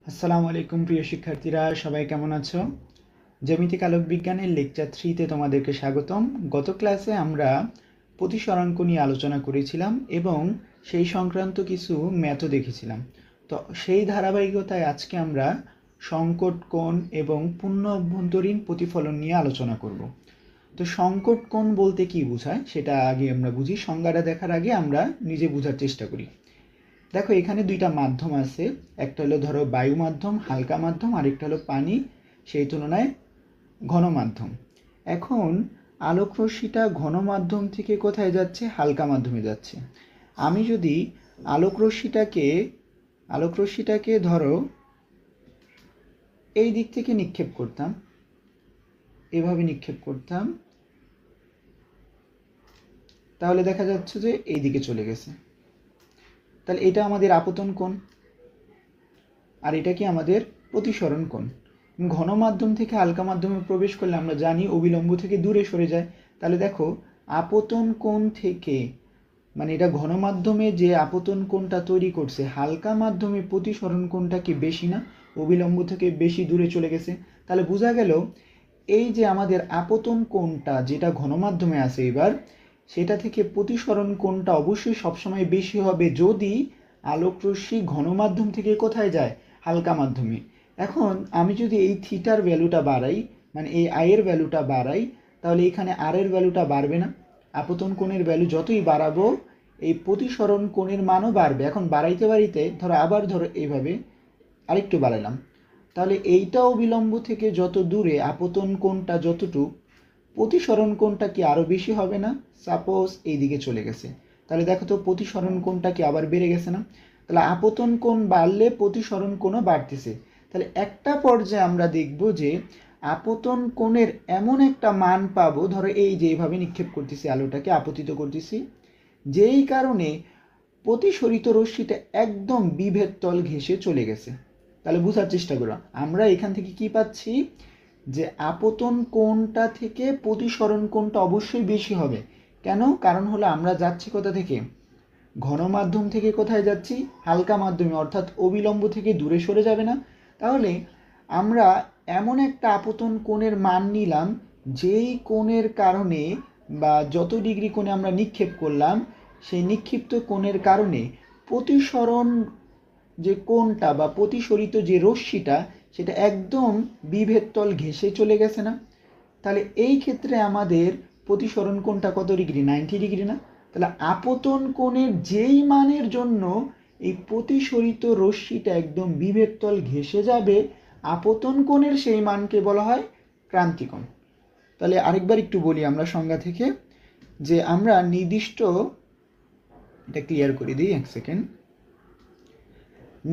আসসালামু আলাইকুম প্রিয় শিক্ষার্থীরা, সবাই কেমন আছো? জ্যামিতিক আলোক বিজ্ঞানের লেকচার 3-তে তোমাদেরকে স্বাগতম। গত ক্লাসে আমরা প্রতিসরাঙ্ক নিয়ে আলোচনা করেছিলাম এবং সেই সংক্রান্ত কিছু ম্যাথও দেখেছিলাম। তো সেই ধারাবাহিকতায় আজকে আমরা সংকট কোণ এবং পূর্ণ অভ্যন্তরীণ প্রতিফলন নিয়ে আলোচনা করব। তো সংকট কোণ বলতে কি বোঝায় সেটা আগে আমরা বুঝি। সংজ্ঞাটা দেখার আগে আমরা নিজে বোঝার চেষ্টা করি। দেখো, এখানে দুইটা মাধ্যম আছে, একটা হলো ধরো বায়ু মাধ্যম, হালকা মাধ্যম, আরেকটা হলো পানি, সেই তুলনায় ঘন মাধ্যম। এখন আলোক রশ্মিটা ঘন মাধ্যম থেকে কোথায় যাচ্ছে? হালকা মাধ্যমে যাচ্ছে। আমি যদি আলোক রশ্মিটাকে ধরো এই দিক থেকে নিক্ষেপ করতাম, এভাবে নিক্ষেপ করতাম, তাহলে দেখা যাচ্ছে যে এই দিকে চলে গেছে। তাহলে এটা আমাদের আপতন কোণ, আর এটা কি আমাদের প্রতিসরণ কোণ। ঘন মাধ্যম থেকে হালকা মাধ্যমে প্রবেশ করলে আমরা জানি অবিলম্ব থেকে দূরে সরে যায়। তাহলে দেখো, আপতন কোণ থেকে, মানে এটা ঘন মাধ্যমে যে আপতন কোণটা তৈরি করছে, হালকা মাধ্যমে প্রতিসরণ কোণটা কি বেশি না? অবিলম্ব থেকে বেশি দূরে চলে গেছে। তাহলে বোঝা গেল এই যে আমাদের আপতন কোণটা যেটা ঘন মাধ্যমে আছে, এবার সেটা থেকে প্রতিসরণ কোণটা অবশ্যই সবসময় বেশি হবে যদি আলোক রশ্মি ঘন মাধ্যম থেকে কোথায় যায়? হালকা মাধ্যমে। এখন আমি যদি এই থিটার ভ্যালুটা বাড়াই, মানে এই আয়ের ভ্যালুটা বাড়াই, তাহলে এখানে আর এর ভ্যালুটা বাড়বে না? আপতন কোণের ভ্যালু যতই বাড়াবো এই প্রতিসরণ কোণের মানও বাড়বে। এখন বাড়াইতে বাড়াইতে ধরো এইভাবে আরেকটু বাড়ালাম, তাহলে এইটাও বিলম্ব থেকে যত দূরে আপতন কোণটা যতটুক, প্রতিসরণ কোণটা কি আরও বেশি হবে না? সাপোজ এই দিকে চলে গেছে, তাহলে দেখো তো প্রতিসরণ কোণটা কি আবার বেড়ে গেছে না? তাহলে আপতন কোণ বাড়লে প্রতিসরণ কোণও বাড়তেছে। তাহলে একটা পর্যায়ে আমরা দেখব যে আপতন কোণের এমন একটা মান পাবো, ধরো এই যে এইভাবে নিক্ষেপ করতেছি, আলোটাকে আপতিত করতেছি, যেই কারণে প্রতিসরিত রশ্মিটা একদম বিভেদ তল ঘেঁষে চলে গেছে। তাহলে বোঝার চেষ্টা করো, আমরা এখান থেকে কি পাচ্ছি? যে আপতন কোণটা থেকে প্রতিসরণ কোণটা অবশ্যই বেশি হবে। কেন? কারণ হলো আমরা যাচ্ছি কোথা থেকে? ঘন মাধ্যম থেকে কোথায় যাচ্ছি? হালকা মাধ্যমে, অর্থাৎ অবিলম্ব থেকে দূরে সরে যাবে না? তাহলে আমরা এমন একটা আপতন কোণের মান নিলাম যেই কোণের কারণে, বা যত ডিগ্রি কোণে আমরা নিক্ষেপ করলাম, সেই নিক্ষিপ্ত কোণের কারণে প্রতিসরণ যে কোণটা বা প্রতিসরিত যে রশ্মিটা সেটা একদম বিভেদ তল ঘেঁষে চলে গেছে না? তাহলে এই ক্ষেত্রে আমাদের প্রতিসরণ কোণটা কত ডিগ্রি? 90 ডিগ্রি না? তাহলে আপতন কোণের যেই মানের জন্য এই প্রতিসরিত রশ্মিটা একদম বিভেদ তল ঘেঁষে যাবে, আপতন কোণের সেই মানকে বলা হয় ক্রান্তিকোণ। তাহলে আরেকবার একটু বলি আমরা সংজ্ঞা থেকে, যে আমরা নির্দিষ্ট, এটা ক্লিয়ার করে দিই এক সেকেন্ড,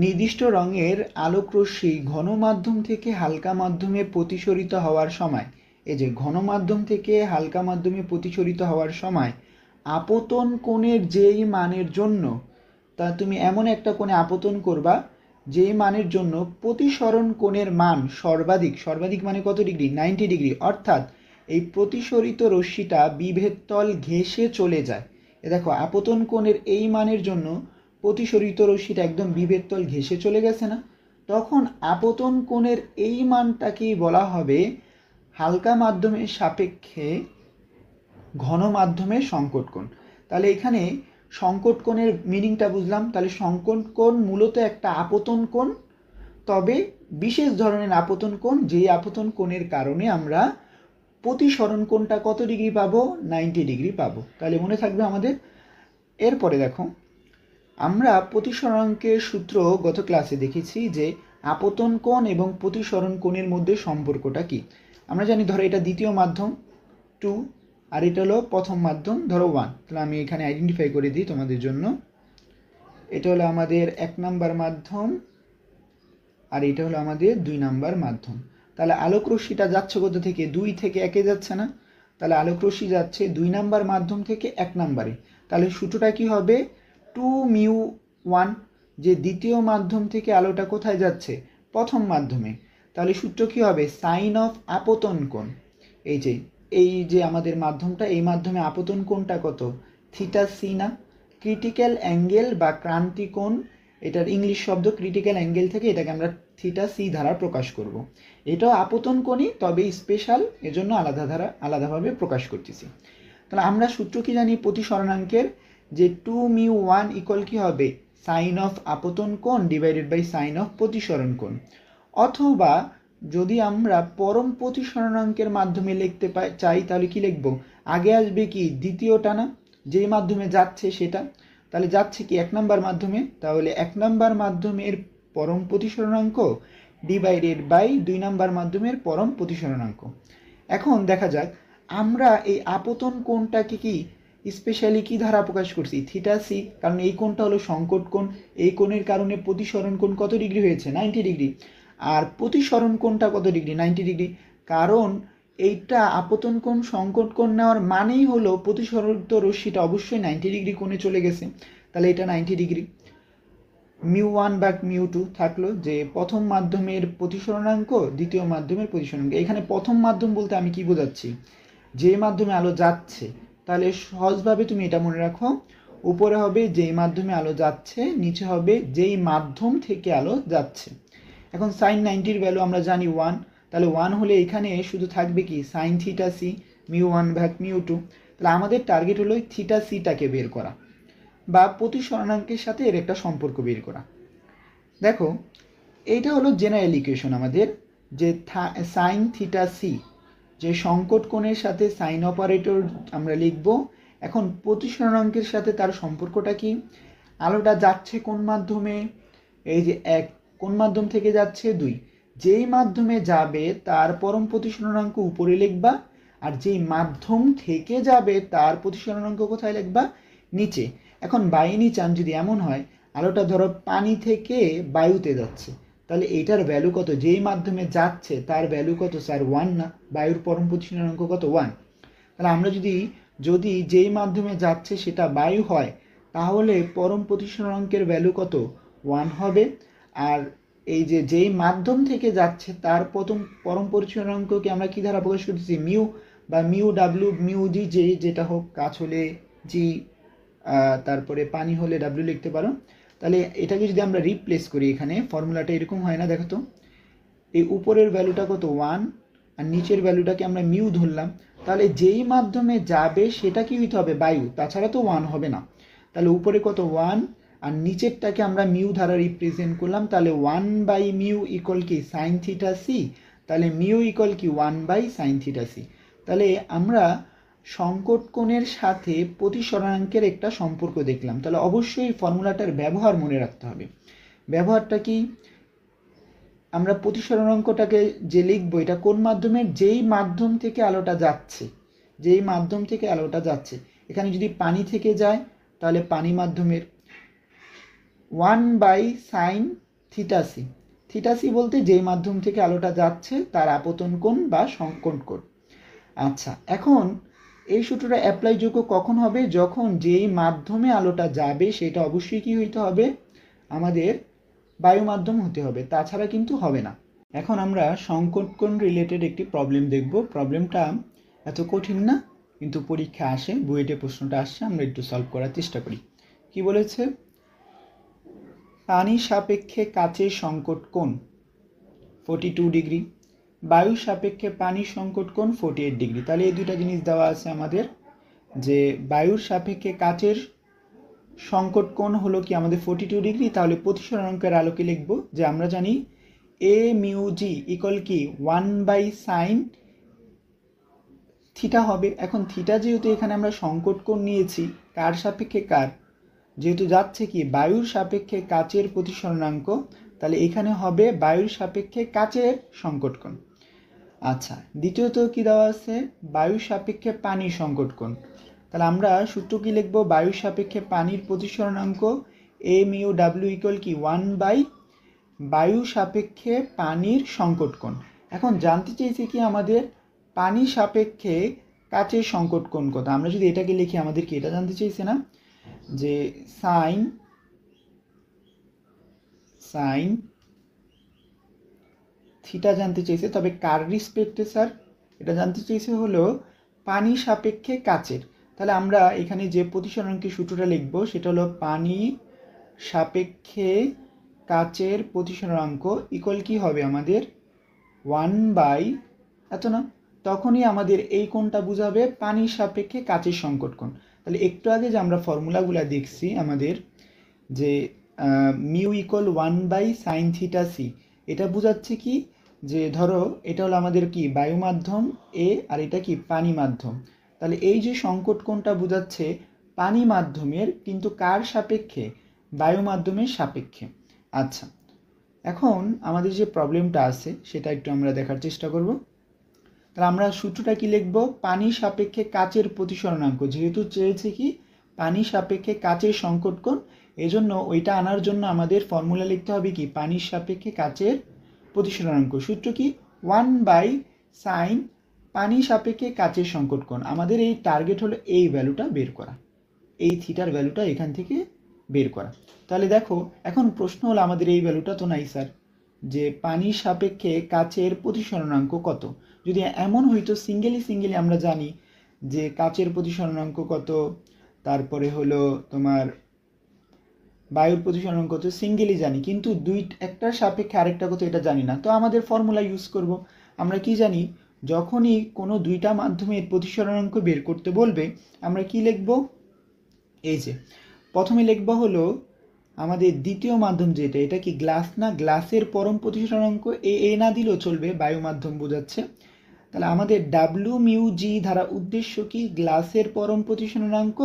নির্দিষ্ট রঙের আলোক রশ্মি ঘন মাধ্যম থেকে হালকা মাধ্যমে প্রতিসরিত হওয়ার সময়, এই যে ঘন মাধ্যম থেকে হালকা মাধ্যমে প্রতিসরিত হওয়ার সময় আপতন কোণের যেই মানের জন্য, তা তুমি এমন একটা কোণে আপতন করবা যেই মানের জন্য প্রতিসরণ কোণের মান সর্বাধিক, সর্বাধিক মানে কত ডিগ্রি? 90 ডিগ্রি, অর্থাৎ এই প্রতিসরিত রশ্মিটা বিভেদ তল ঘেঁষে চলে যায়। এ দেখো, আপতন কোণের এই মানের জন্য প্রতিসরিত রশ্মিটা একদম বিভেদ তল ঘেঁষে চলে গেছে না? তখন আপতন কোণের এই মানটাকেই বলা হবে হালকা মাধ্যমের সাপেক্ষে ঘন মাধ্যমের সংকট কোণ। তাহলে এখানে সংকট কোণের মিনিংটা বুঝলাম। তাহলে সংকট কোণ মূলত একটা আপতন কোণ, তবে বিশেষ ধরনের আপতন কোণ, যেই আপতন কোণের কারণে আমরা প্রতিসরণ কোণটা কত ডিগ্রি পাবো? 90 ডিগ্রি পাবো। তাহলে মনে থাকবে আমাদের। এরপরে দেখো, আমরা প্রতিসরাঙ্কের সূত্র গত ক্লাসে দেখেছি যে আপতন কোণ এবং প্রতিসরণ কোণের মধ্যে সম্পর্কটা কি। আমরা জানি, ধরো এটা দ্বিতীয় মাধ্যম 2, আর এটা হলো প্রথম মাধ্যম ধরো 1। তাহলে আমি এখানে আইডেন্টিফাই করে দিই তোমাদের জন্য। এটা হলো আমাদের 1 নাম্বার মাধ্যম, আর এটা হলো আমাদের 2 নাম্বার মাধ্যম। তাহলে আলোক রশ্মিটা যাচ্ছে কোথা থেকে? 2 থেকে 1-এ যাচ্ছে না? তাহলে আলোক রশ্মি যাচ্ছে 2 নাম্বার মাধ্যম থেকে 1 নাম্বারে। তাহলে সূত্রটা কি হবে? 2μ1, যে দ্বিতীয় মাধ্যম থেকে আলোটা কোথায় যাচ্ছে? প্রথম মাধ্যমে। তাহলে সূত্র কি হবে? সাইন অফ আপতন কোণ। এই যে আমাদের মাধ্যমটা, এই মাধ্যমে আপতন কোণটা কত? থিটা সি না? ক্রিটিক্যাল অ্যাঙ্গেল বা ক্রান্তি কোণ, এটার ইংলিশ শব্দ ক্রিটিক্যাল অ্যাঙ্গেল থেকে এটাকে আমরা থিটা সি দ্বারা প্রকাশ করব। এটাও আপতন কোণই, তবে স্পেশাল, এজন্য আলাদাভাবে প্রকাশ করতেছি। তাহলে আমরা সূত্র কি জানি প্রতিসরণাঙ্কের, যে 2μ1 ইকুয়াল কি হবে সাইন অফ আপতন কোণ ডিভাইডেড বাই সাইন অফ প্রতিসরণ কোণ। অথবা যদি আমরা পরম প্রতিসরণাঙ্কের মাধ্যমে লিখতে চাই তাহলে কি লিখব, আগে আসবে কি দ্বিতীয়টা না, যেই মাধ্যমে যাচ্ছে সেটা। তাহলে যাচ্ছে কি 1 নম্বর মাধ্যমে, তাহলে 1 নম্বর মাধ্যমের পরম প্রতিসরণাঙ্ক ডিভাইডেড বাই 2 নম্বর মাধ্যমের পরম প্রতিসরণাঙ্ক। এখন দেখা যাক আমরা এই আপতন কোণটাকে কি স্পেশালি কি ধারা প্রকাশ করছি, থিটা সি, কারণ এই কোণটা হলো সংকট কোণ। এই কোণের কারণে প্রতিসরণ কোণ কত ডিগ্রি হয়েছে, 90 ডিগ্রি। আর প্রতিসরণ কোণটা কত ডিগ্রি, 90 ডিগ্রি। কারণ এইটা আপতন কোণ সংকট কোণ নেওয়ার মানেই হলো প্রতিসরিত রশ্মিটা অবশ্যই 90 ডিগ্রি কোণে চলে গেছে, তাহলে এটা 90 ডিগ্রি। μ1 বা μ2 থাকলো, যে প্রথম মাধ্যমের প্রতিসরণাঙ্ক দ্বিতীয় মাধ্যমের প্রতিসরণাঙ্ক। এখানে প্রথম মাধ্যম বলতে আমি কি বোঝাচ্ছি, যে মাধ্যমে আলো যাচ্ছে। তাহলে সহজভাবে তুমি এটা মনে রাখো, উপরে হবে যেই মাধ্যমে আলো যাচ্ছে, নিচে হবে যেই মাধ্যম থেকে আলো যাচ্ছে। এখন সাইন 90-র ভ্যালু আমরা জানি 1, তাহলে 1 হলে এখানে শুধু থাকবে কি সাইন থিটা সি, μ1 ভাগ μ2। তাহলে আমাদের টার্গেট হলো থিটা সিটাকে বের করা বা প্রতিসরণাঙ্কের সাথে এর একটা সম্পর্ক বের করা। দেখো এইটা হলো জেনারেল ইকুয়েশন আমাদের, যে সাইন থিটা সি, যে সংকট কোণের সাথে সাইন অপারেটর আমরা লিখব। এখন প্রতিসরণাঙ্কের সাথে তার সম্পর্কটা কি, আলোটা যাচ্ছে কোন মাধ্যমে, এই যে 1, কোন মাধ্যম থেকে যাচ্ছে 2, যেই মাধ্যমে যাবে তার পরম প্রতিসরণাঙ্ক উপরে লিখবা, আর যেই মাধ্যম থেকে যাবে তার প্রতিসরণাঙ্ক কোথায় লিখবা, নিচে। এখন বাই এনি চান্স যদি এমন হয় আলোটা ধরো পানি থেকে বায়ুতে যাচ্ছে, তাহলে এইটার ভ্যালু কত, যেই মাধ্যমে যাচ্ছে তার ভ্যালু কত স্যার 1 না, বায়ুর পরম প্রতিসরণাঙ্ক কত 1। তাহলে আমরা যদি যেই মাধ্যমে যাচ্ছে সেটা বায়ু হয়, তাহলে পরম প্রতিসরণাঙ্কের ভ্যালু কত 1 হবে। আর এই যে যেই মাধ্যম থেকে যাচ্ছে তার পরম প্রতিসরণাঙ্ককে আমরা কি দ্বারা প্রকাশ করতেছি, মিউ বা মিউ ডাব্লিউ মিউ জি, যেটা হোক, কাজ হলে জি, তারপরে পানি হলে ডাব্লিউ লিখতে পারো। তাহলে এটাকে যদি আমরা রিপ্লেস করি, এখানে ফর্মুলাটা এরকম হয় না, দেখো তো, এই উপরের ভ্যালুটা কত 1 আর নিচের ভ্যালুটাকে আমরা মিউ ধরলাম। তাহলে যেই মাধ্যমে যাবে সেটা কি হইতে হবে, বায়ু, তাছাড়া তো 1 হবে না। তাহলে উপরে কত 1 আর নিচেরটাকে আমরা মিউ দ্বারা রিপ্রেজেন্ট করলাম, তাহলে 1 বাই মিউ ইকুয়াল কি সাইন থিটা সি। তাহলে মিউ ইকুয়াল কি 1 বাই সাইন থিটা সি। তাহলে আমরা সংকট কোণের সাথে প্রতিসরণাঙ্কের একটা সম্পর্ক দেখলাম। তাহলে অবশ্যই ফর্মুলাটার ব্যবহার মনে রাখতে হবে। ব্যবহারটা কি, আমরা প্রতিসরণাঙ্কটাকে যে লিখবো, এটা কোন মাধ্যমের, যেই মাধ্যম থেকে আলোটা যাচ্ছে, যেই মাধ্যম থেকে আলোটা যাচ্ছে। এখানে যদি পানি থেকে যায় তাহলে পানি মাধ্যমের 1 by sine theta C. Theta C বলতে যেই মাধ্যম থেকে আলোটা যাচ্ছে তার আপতন কোণ বা সংকট কোণ। আচ্ছা, এখন এই সূত্রটা অ্যাপ্লাই যোগ্য কখন হবে, যখন যেই মাধ্যমে আলোটা যাবে সেটা অবশ্যই কি হইতে হবে, আমাদের বায়ু মাধ্যম হতে হবে, তাছাড়া কিন্তু হবে না। এখন আমরা সংকট কোণ রিলেটেড একটি প্রবলেম দেখব। প্রবলেমটা এত কঠিন না, কিন্তু পরীক্ষা আসে, বুয়েটে প্রশ্নটা আসছে, আমরা একটু সলভ করার চেষ্টা করি। কি বলেছে, পানি সাপেক্ষে কাচের সংকট কোণ 42 ডিগ্রি, বায়ু সাপেক্ষে পানির সংকট কোণ 48 ডিগ্রি। তাহলে এই দুইটা জিনিস দেওয়া আছে আমাদের, যে বায়ুর সাপেক্ষে কাচের সংকট কোণ হলো কি আমাদের 42 ডিগ্রি। তাহলে প্রতিসরণাঙ্কের আলোকে লিখব, যে আমরা জানি এ মিউ জি ইকুয়াল কি 1 বাই সাইন থিটা হবে। এখন থিটা যেহেতু এখানে আমরা সংকট কোণ নিয়েছি, কার সাপেক্ষে কার, যেহেতু যাচ্ছে কি বায়ুর সাপেক্ষে কাচের প্রতিসরণাঙ্ক, তাহলে এখানে হবে বায়ুর সাপেক্ষে কাচের সংকট কোণ। আচ্ছা, দ্বিতীয়ত কি দেওয়া আছে, বায়ুর সাপেক্ষে পানির সংকট কোণ। তাহলে আমরা সূত্র কি লিখব, বায়ুর সাপেক্ষে পানির প্রতিসরণাঙ্ক এ মিউ ডাব্লিউ ইকুয়াল কি 1 বাই বায়ু সাপেক্ষে পানির সংকট কোণ। এখন জানতে চাইছি কি আমাদের পানি সাপেক্ষে কাচের সংকট কোণ কত। আমরা যদি এটাকে লিখি, আমাদের কি এটা জানতে চাইছে না, যে সাইন থিটা জানতে চাইছে, তবে কার রিসপেক্টে স্যার, এটা জানতে চাইছে হলো পানি সাপেক্ষে কাচের। তাহলে আমরা এখানে যে প্রতিসরণাঙ্কের সূত্রটা লিখব সেটা হলো পানি সাপেক্ষে কাচের প্রতিসরণাঙ্ক ইকুয়াল কি হবে আমাদের 1/, এত না, তখনই আমাদের এই কোণটা বোঝাবে পানির সাপেক্ষে কাচের সংকট কোণ। তাহলে একটু আগে যে আমরা ফর্মুলাগুলো দেখছি আমাদের, যে মিউ ইকুয়াল 1/sin θc, এটা বোঝাচ্ছে কি, যে ধরো এটা হলো আমাদের কি বায়ু মাধ্যম এ, আর এটা কি পানি মাধ্যম। তাহলে এই যে সংকট কোণটা বোঝাচ্ছে পানি মাধ্যমের, কিন্তু কার সাপেক্ষে? বায়ু মাধ্যমের সাপেক্ষে। আচ্ছা, এখন আমাদের যে প্রবলেমটা আছে সেটা একটু আমরা দেখার চেষ্টা করব। তাহলে আমরা সূত্রটা কি লিখব? পানি সাপেক্ষে কাচের প্রতিসরণাঙ্ক, যেহেতু চেয়েছে কি পানি সাপেক্ষে কাচের সংকট কোণ, এজন্য ওইটা আনার জন্য আমাদের ফর্মুলা লিখতে হবে কি পানির সাপেক্ষে কাচের প্রতিসরণাঙ্ক। সূত্র কি 1/sin পানি সাপেক্ষে কাচের সংকট কোণ। আমাদের এই টার্গেট হলো এই ভ্যালুটা বের করা, এই থিটার ভ্যালুটা এখান থেকে বের করা। তাহলে দেখো এখন প্রশ্ন হলো আমাদের এই ভ্যালুটা তো নাই স্যার, যে পানির সাপেক্ষে কাচের প্রতিসরণাঙ্ক কত। যদি এমন হইতো সিঙ্গেলি আমরা জানি যে কাচের প্রতিসরণাঙ্ক কত, তারপরে হলো তোমার বায়ুর প্রতিসরণাঙ্ক কত, সিঙ্গেলি জানি, কিন্তু একটার সাপেক্ষে আরেকটা কত এটা জানি না। তো আমাদের ফর্মুলা ইউজ করব। আমরা কি জানি, যখনই কোনো দুইটা মাধ্যমের প্রতিসরণাঙ্ক বের করতে বলবে আমরা কি লিখব? এই যে প্রথমে লিখব হলো আমাদের দ্বিতীয় মাধ্যম যেটা, এটা কি গ্লাস না, গ্লাসের পরম প্রতিসরণাঙ্ক এ না দিলেও চলবে, বায়ু মাধ্যম বোঝাচ্ছে। তাহলে আমাদের ডাব্লিউ মিউ জি দ্বারা উদ্দেশ্য কি গ্লাসের পরম প্রতিসরণাঙ্ক,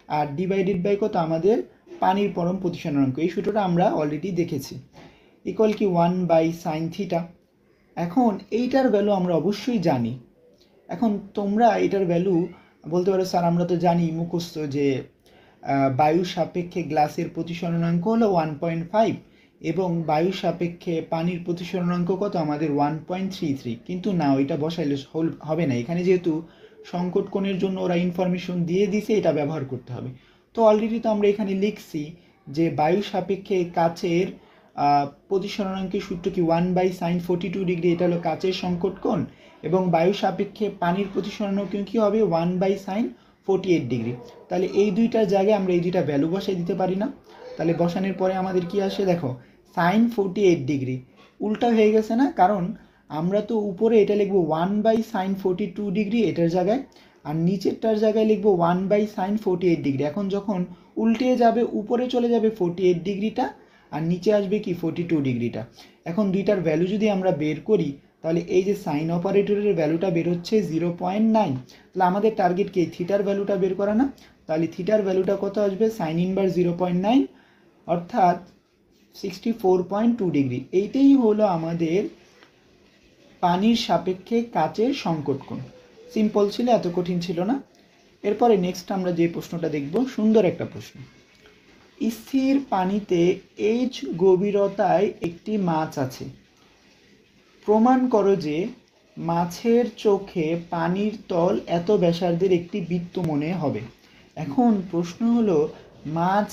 আর ডিভাইডেড বাই কত আমাদের পানির পরম প্রতিসরণাঙ্ক। এই সূত্রটা আমরা অলরেডি দেখেছি, ইকুয়াল কি 1/sin θ। এখন এইটার ভ্যালু আমরা অবশ্যই জানি। এখন তোমরা এটার ভ্যালু বলতে পারো স্যার আমরা তো জানি মুখস্থ যে বায়ু সাপেক্ষে গ্লাসের প্রতিসরণাঙ্ক হলো 1.5 এবং বায়ু সাপেক্ষে পানির প্রতিসরণাঙ্ক কত আমাদের 1.33, কিন্তু না ওইটা বসাইলে হবে না, এখানে যেহেতু সংকট কোণের জন্য ওরা ইনফরমেশন দিয়ে দিছে এটা ব্যবহার করতে হবে। তো অলরেডি তো আমরা এখানে লিখছি যে বায়ু সাপেক্ষে কাচের প্রতিসরণাঙ্কের সূত্র কি 1/sin 42 ডিগ্রি, এটা হলো কাচের সংকট কোণ, এবং বায়ু সাপেক্ষে পানির প্রতিসরণাঙ্ক কি হবে 1/sin 48 ডিগ্রি। তাহলে এই দুইটার জায়গায় আমরা এই দুইটা ভ্যালু বসাই দিতে পারি না? তাহলে বসানোর পরে আমাদের কি আসে দেখো, sin 48 ডিগ্রি উল্টা হয়ে গেছে না, কারণ আমরা তো উপরে এটা লিখবো 1/sin 42 ডিগ্রি এটার জায়গায়, আর নিচেরটার জায়গায় লিখবো 1/sin 48 ডিগ্রি। এখন যখন উল্টে যাবে উপরে চলে যাবে 48 ডিগ্রিটা, আর নিচে আসবে কি 42 ডিগ্রিটা। এখন দুইটার ভ্যালু যদি আমরা বের করি তাহলে এই যে সাইন অপারেটরের ভ্যালুটা বের হচ্ছে 0.9। তাহলে আমাদের টার্গেট কি থিটার ভ্যালুটা বের করা না? তাহলে থিটার ভ্যালুটা কত আসবে? সাইন ইনভার্স 0.9 অর্থাৎ 64.2 ডিগ্রি। এইটাই হলো আমাদের পানির সাপেক্ষে কাচের সংকট কোণ। সিম্পল ছিল, এত কঠিন ছিল না। এরপরে নেক্সট আমরা যে প্রশ্নটা দেখব, সুন্দর একটা প্রশ্ন। স্থির পানিতে এইচ গভীরতায় একটি মাছ আছে, প্রমাণ করো যে মাছের চোখে পানির তল এত ব্যাসার্ধের একটি বৃত্ত মনে হবে। এখন প্রশ্ন হলো মাছ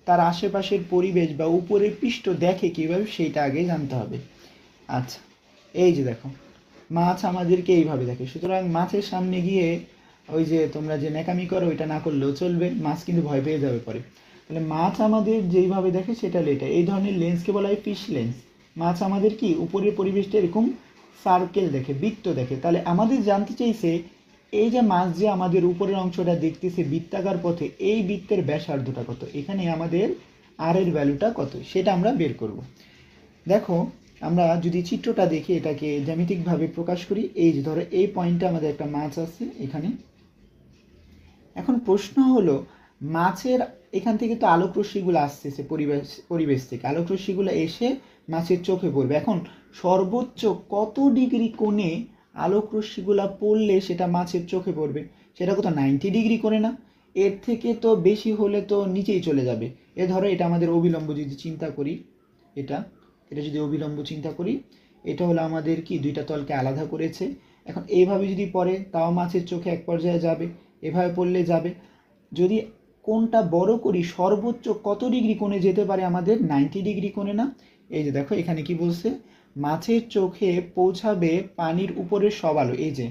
তার আশেপাশের পরিবেশ বা উপরের পৃষ্ঠ দেখে কীভাবে, সেইটা আগে জানতে হবে। আচ্ছা, এই যে দেখো মাছ আমাদেরকে এইভাবে দেখে, সুতরাং মাছের সামনে গিয়ে ওই যে তোমরা যে ন্যাকামি করো ওইটা না করলেও চলবে, মাছ কিন্তু ভয় পেয়ে যাবে পরে। তাহলে মাছ আমাদের যেইভাবে দেখে সেটা এটা, এই ধরনের লেন্সকে বলা হয় ফিশ লেন্স। মাছ আমাদের কি উপরের পরিবেশটা এরকম সার্কেল দেখে, বৃত্ত দেখে। তাহলে আমাদের জানতে চাইছে এই যে মাছ যে আমাদের উপরের অংশটা দেখতেছে বৃত্তাকার পথে, এই বৃত্তের ব্যাসার্ধটা কত, এখানে আমাদের আর এর ভ্যালুটা কত সেটা আমরা বের করব। দেখো আমরা যদি চিত্রটা দেখি এটাকে জ্যামিতিকভাবে প্রকাশ করি, এই যে ধরো এই পয়েন্টে আমাদের একটা মাছ আছে এখানে। এখন প্রশ্ন হলো মাছের এখান থেকে তো আলোক রশ্মিগুলো আসতেছে পরিবেশ থেকে, আলোক রশ্মিগুলো এসে মাছের চোখে পড়বে। এখন সর্বোচ্চ কত ডিগ্রি কোণে আলোক রশ্মিগুলো পড়লে সেটা মাছের চোখে পড়বে? সেটা কত, 90 ডিগ্রি কোণে না? এর থেকে তো বেশি হলে তো নিচেই চলে যাবে। এ ধরো এটা আমাদের অবিলম্ব যদি চিন্তা করি, এটা যদি অবিলম্ব চিন্তা করি, এটা হলো আমাদের কি দুইটা তলকে আলাদা করেছে। এখন এইভাবে যদি পড়ে তাও মাছের চোখে এক পর্যায়ে যাবে, এভাবে পড়লে যাবে। যদি কোণটা বড় করি সর্বোচ্চ কত ডিগ্রি কোণে যেতে পারে আমাদের? 90 ডিগ্রি কোণে না? এই যে দেখো এখানে কি বলছে, মাছের চোখে পৌঁছাবে পানির উপরের সব আলো। এই যে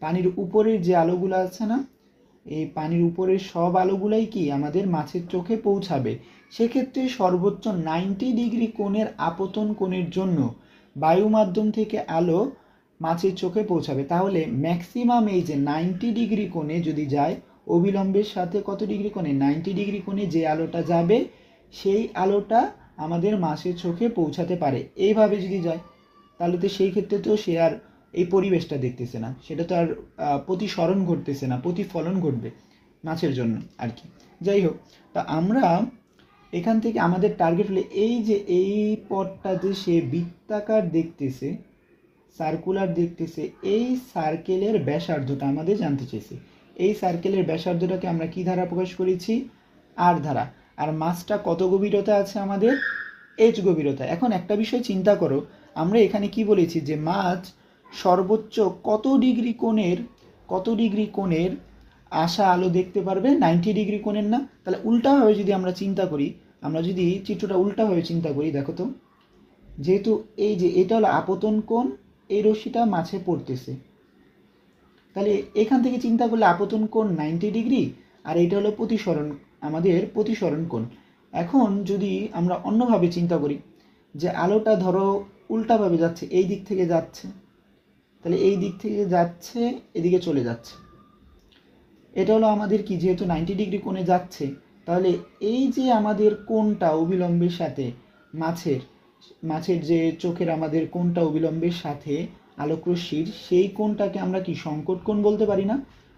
পানির উপরের যে আলোগুলো আছে না, এই পানির উপরের সব আলোগুলাই কি আমাদের মাছের চোখে পৌঁছাবে। সেক্ষেত্রে সর্বোচ্চ 90 ডিগ্রি কোণের আপতন কোণের জন্য বায়ু মাধ্যম থেকে আলো মাছের চোখে পৌঁছাবে। তাহলে ম্যাক্সিমাম এই যে 90 ডিগ্রি কোণে যদি যায়, অবিলম্বের সাথে কত ডিগ্রি কোণে, 90 ডিগ্রি কোণে যে আলোটা যাবে সেই আলোটা আমাদের মাছের চোখে পৌঁছাতে পারে। এইভাবে যদি যায় তাহলে তো সেই ক্ষেত্রে তো সে আর এই পরিবেশটা দেখতেছে না, সেটা তো আর প্রতিসরণ ঘটতেছে না, প্রতিফলন ঘটবে মাছের জন্য আর কি। যাই হোক, তা আমরা এখান থেকে আমাদের টার্গেট হলে এই যে এই পথটা যে সে বৃত্তাকার দেখতেছে, সার্কুলার দেখতেছে, এই সার্কেলের ব্যাসার্ধটা আমাদের জানতে চেয়েছে। এই সার্কেলের ব্যাসার্ধটাকে আমরা কি দ্বারা প্রকাশ করেছি, আর দ্বারা। আর মাছটা কত গভীরতা আছে আমাদের, এইচ গভীরতা। এখন একটা বিষয় চিন্তা করো, আমরা এখানে কি বলেছি যে মাছ সর্বোচ্চ কত ডিগ্রি কোণের আসা আলো দেখতে পারবে, 90 ডিগ্রি কোণের না। তাহলে উল্টাভাবে যদি আমরা চিন্তা করি, আমরা যদি চিত্রটা উল্টাভাবে চিন্তা করি, দেখো তো, যেহেতু এই যে এটা হলো আপতন কোণ, এই রশ্মিটা মাছে পড়তেছে, তাহলে এখান থেকে চিন্তা করলে আপতন কোণ 90 ডিগ্রি, আর এটা হলো প্রতিসরণ, আমাদের প্রতিসরণ কোণ। এখন যদি আমরা অন্যভাবে চিন্তা করি যে আলোটা ধরো উল্টাভাবে যাচ্ছে, এই দিক থেকে যাচ্ছে, তাহলে এই দিক থেকে যাচ্ছে, এদিকে চলে যাচ্ছে, এটা হলো আমাদের কি, যেহেতু 90 ডিগ্রি কোণে যাচ্ছে, তাহলে এই যে আমাদের কোণটা অবিলম্বের সাথে মাছের যে চোখের আমাদের কোণটা অবিলম্বের সাথে আলোকরশ্মির, সেই কোণটাকে আমরা কি সংকট কোণ বলতে পারি না?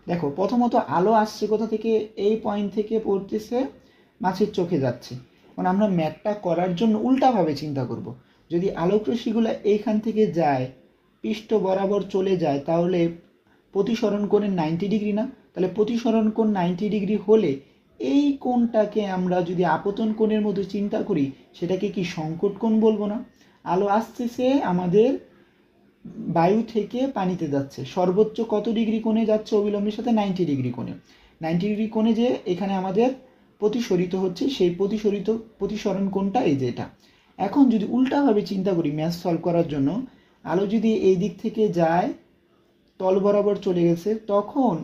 দেখো, প্রথমত আলো আসছে কোথা থেকে, এই পয়েন্ট থেকে পড়তেছে, মাছের চোখে যাচ্ছে। মানে আমরা ম্যাথটা করার জন্য উল্টাভাবে চিন্তা করব। যদি আলোকরশ্মিগুলো এইখান থেকে যায়, পৃষ্ঠ বরাবর চলে যায়, তাহলে প্রতিসরণ কোণের 90 ডিগ্রি না? তাহলে প্রতিসরণ কোণ 90 ডিগ্রি হলে এই কোণটাকে আমরা যদি আপতন কোণের মতো চিন্তা করি, সেটাকে কি সংকট কোণ বলবো না? আলো আসতেছে আমাদের বায়ু থেকে পানিতে যাচ্ছে, সর্বোচ্চ কত ডিগ্রি কোণে যাচ্ছে অবিলম্বের সাথে, 90 ডিগ্রি কোণে। 90 ডিগ্রি কোণে যে এখানে আমাদের প্রতিসরিত হচ্ছে, সেই প্রতিসরণ কোণটা এই যে এটা। এখন যদি উল্টাভাবে চিন্তা করি ম্যাথ সলভ করার জন্য, আলো যদি এই দিক থেকে যায়, তল বরাবর চলে গেছে, তখন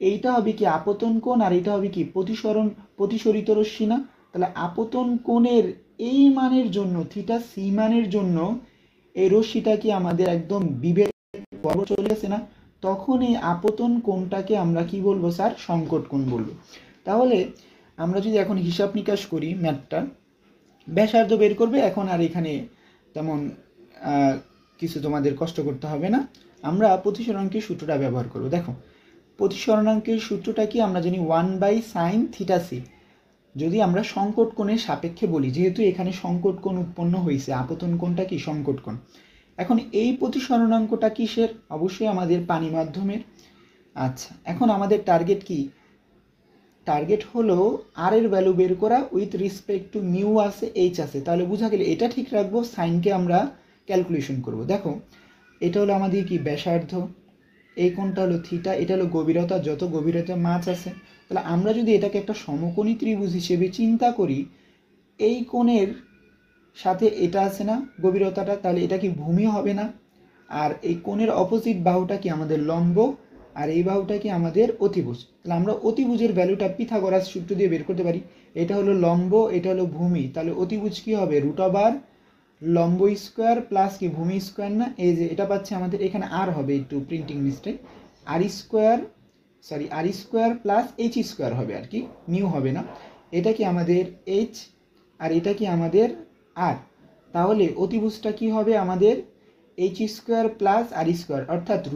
এইটা হবে কি আপতন কোণ, আর এটা হবে কি প্রতিসরিত রশ্মি না? তাহলে আপতন কোণের এই মানের জন্য, থিটা সি মানের জন্য এই রশ্মিটা কি আমাদের একদম বিভেদ বরাবর চলে গেছে না? তখন এই আপতন কোণটাকে আমরা কি বলবো স্যার, সংকট কোণ বলবো। তাহলে আমরা যদি এখন হিসাব নিকাশ করি ম্যাথটা, ব্যাসার্ধ বের করবে, এখন আর এখানে তেমন কিছু তোমাদের কষ্ট করতে হবে না, আমরা প্রতিসরণাঙ্কের সূত্রটা ব্যবহার করব। দেখো, প্রতিসরণাঙ্কের সূত্রটা কি আমরা জানি 1/sin θc। যদি আমরা সংকট কোণের সাপেক্ষে বলি, যেহেতু এখানে সংকট কোণ উৎপন্ন হয়েছে, আপতন কোণটা কি সংকট কোণ। এখন এই প্রতিসরণাঙ্কটা কিসের, অবশ্যই আমাদের পানি মাধ্যমের। আচ্ছা, এখন আমাদের টার্গেট কি, টার্গেট হলো আর এর ভ্যালু বের করা উইথ রেসপেক্ট টু মিউ আছে, এইচ আছে। তাহলে বোঝা গেলে এটা ঠিক রাখবো, সাইনকে আমরা ক্যালকুলেশন করব। দেখো, এটা হলো আমাদের কি ব্যাসার্ধ, এই কোণটা হলো থিটা, এটা হলো গভীরতা, যত গভীরতা মাছ আছে। তাহলে আমরা যদি এটাকে একটা সমকোণী ত্রিভুজ হিসেবে চিন্তা করি, এই কোণের সাথে এটা আছে না গভীরতাটা, তাহলে এটা কি ভূমি হবে না? আর এই কোণের অপোজিট বাহুটা কি আমাদের লম্ব, আর এই বাহুটা কি আমাদের অতিভুজ। তাহলে আমরা অতিভুজের ভ্যালুটা পিথাগোরাস সূত্র দিয়ে বের করতে পারি। এটা হলো লম্ব, এটা হলো ভূমি, তাহলে অতিভুজ কি হবে, √ লম্ব স্কোয়ার প্লাস কি ভূমি স্কোয়ার না? এই যে এটা পাচ্ছে আমাদের, এখানে আর হবে একটু প্রিন্টিং মিস্টেক, আর স্কোয়ার প্লাস এইচ স্কোয়ার হবে আর কি, মিউ হবে না। এটা কি আমাদের এইচ, আর এটা কি আমাদের আর। তাহলে অতিভুজটা কি হবে আমাদের, এইচ স্কোয়ার প্লাস আর স্কোয়ার, অর্থাৎ √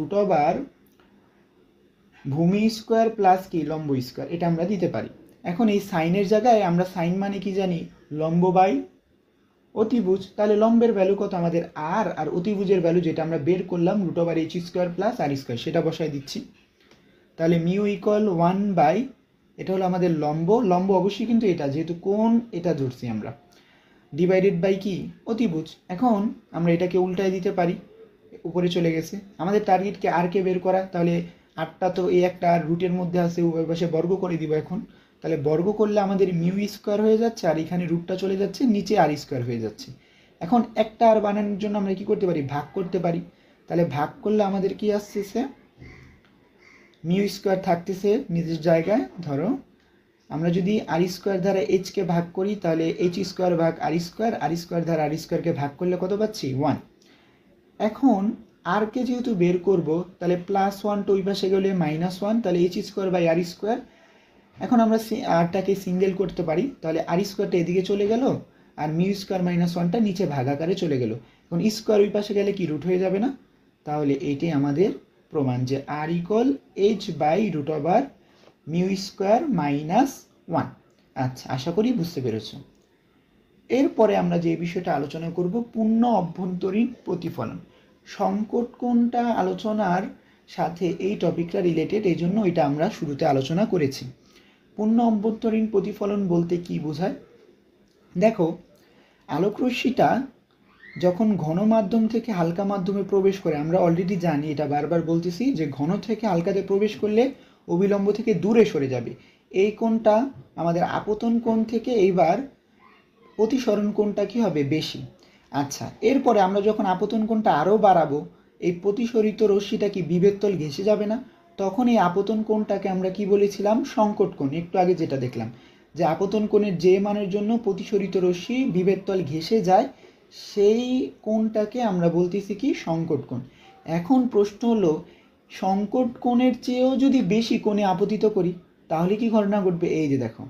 ভূমি স্কোয়ার প্লাস কি লম্ব স্কোয়ার, এটা আমরা দিতে পারি। এখন এই সাইনের জায়গায় আমরা সাইন মানে কি জানি, লম্ব বাই অতিভুজ। তাহলে লম্বের ভ্যালু কত আমাদের আর অতিভুজের ভ্যালু যেটা আমরা বের করলাম √ প্লাস আর স্কোয়ার, সেটা বসায় দিচ্ছি। তাহলে মিউ ইকুয়াল 1/, এটা হলো আমাদের লম্ব অবশ্যই কিন্তু এটা, যেহেতু কোণ এটা ধরছি আমরা, ডিভাইডেড বাই কি অতিভুজ। এখন আমরা এটাকে উল্টায় দিতে পারি, উপরে চলে গেছে। আমাদের টার্গেটকে আর কে বের করা, তাহলে আটটা তো এই একটা রুটের মধ্যে আছে, উভয় পাশে বর্গ করে দিব এখন। তাহলে বর্গ করলে আমাদের মিউ স্কোয়ার হয়ে যাচ্ছে, আর এখানে রুটটা চলে যাচ্ছে, নিচে আর স্কোয়ার হয়ে যাচ্ছে। এখন একটা আর বানানোর জন্য আমরা কি করতে পারি, ভাগ করতে পারি। তাহলে ভাগ করলে আমাদের কি আসছে, মিউ স্কোয়ার থাকতেছে নিজের জায়গায়। ধরো আমরা যদি আর স্কোয়ার দ্বারা এইচকে ভাগ করি তাহলে এইচ স্কোয়ার ভাগ আর স্কোয়ার দ্বারা আর স্কোয়ারকে ভাগ করলে কত পাচ্ছি 1। এখন আরকে যেহেতু বের করব তাহলে +1 ওই পাশে গেলে -1, তাহলে H square by R square. এখন আমরা আরটাকে সিঙ্গেল করতে পারি, তাহলে আর স্কোয়ারটা এদিকে চলে গেল আর মিউ স্কোয়ার -1টা নিচে ভাগাকারে চলে গেল। এখন স্কোয়ার ওই পাশে গেলে কি রুট হয়ে যাবে না? তাহলে এইটাই আমাদের প্রমাণ যে R equal H by √, mu square -1। আচ্ছা, আশা করি বুঝতে পেরেছ। এরপরে আমরা যে বিষয়টা আলোচনা করব পূর্ণ অভ্যন্তরীণ প্রতিফলন। সংকট কোণটা আলোচনার সাথে এই টপিকটা রিলেটেড, এই জন্য এটা আমরা শুরুতে আলোচনা করেছি। পূর্ণ অভ্যন্তরীণ প্রতিফলন বলতে কি বোঝায়? দেখো, আলোকরশ্মিটা যখন ঘন মাধ্যম থেকে হালকা মাধ্যমে প্রবেশ করে, আমরা অলরেডি জানি, এটা বারবার বলতেছি, যে ঘন থেকে হালকাতে প্রবেশ করলে অবিলম্ব থেকে দূরে সরে যাবে। এই কোণটা আমাদের আপতন কোণ থেকে এইবার প্রতিসরণ কোণটা কি হবে? বেশি। আচ্ছা, এরপরে আমরা যখন আপতন কোণটা আরও বাড়াবো, এই প্রতিসরিত রশ্মিটা কি বিভেদ তল ঘেঁষে যাবে না? তখন এই আপতন কোণটাকে আমরা কি বলেছিলাম? সংকট কোণ। একটু আগে যেটা দেখলাম যে আপতন কোণের যে মানের জন্য প্রতিসরিত রশ্মি বিভেদ তল ঘেঁষে যায়, সেই কোণটাকে আমরা বলতেছি কি? সংকট কোণ। এখন প্রশ্ন হলো, সংকট কোণের চেয়েও যদি বেশি কোণে আপতিত করি তাহলে কি ঘটনা ঘটবে? এই যে দেখো,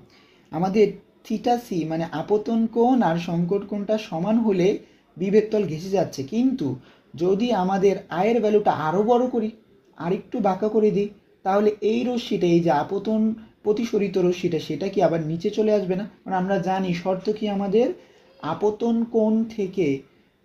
আমাদের থিটা সি মানে আপতন কোণ আর সংকট কোণটা সমান হলে বিভেদ তল ঘেঁষে যাচ্ছে, কিন্তু যদি আমাদের আয়ের ভ্যালুটা আরও বড় করি, আর একটু বাঁকা করে দিই, তাহলে এই রশ্মিটা, এই যে আপতন প্রতিসরিত রশ্মিটা, সেটা কি আবার নিচে চলে আসবে না? কারণ আমরা জানি শর্ত কি আমাদের, আপতন কোণ থেকে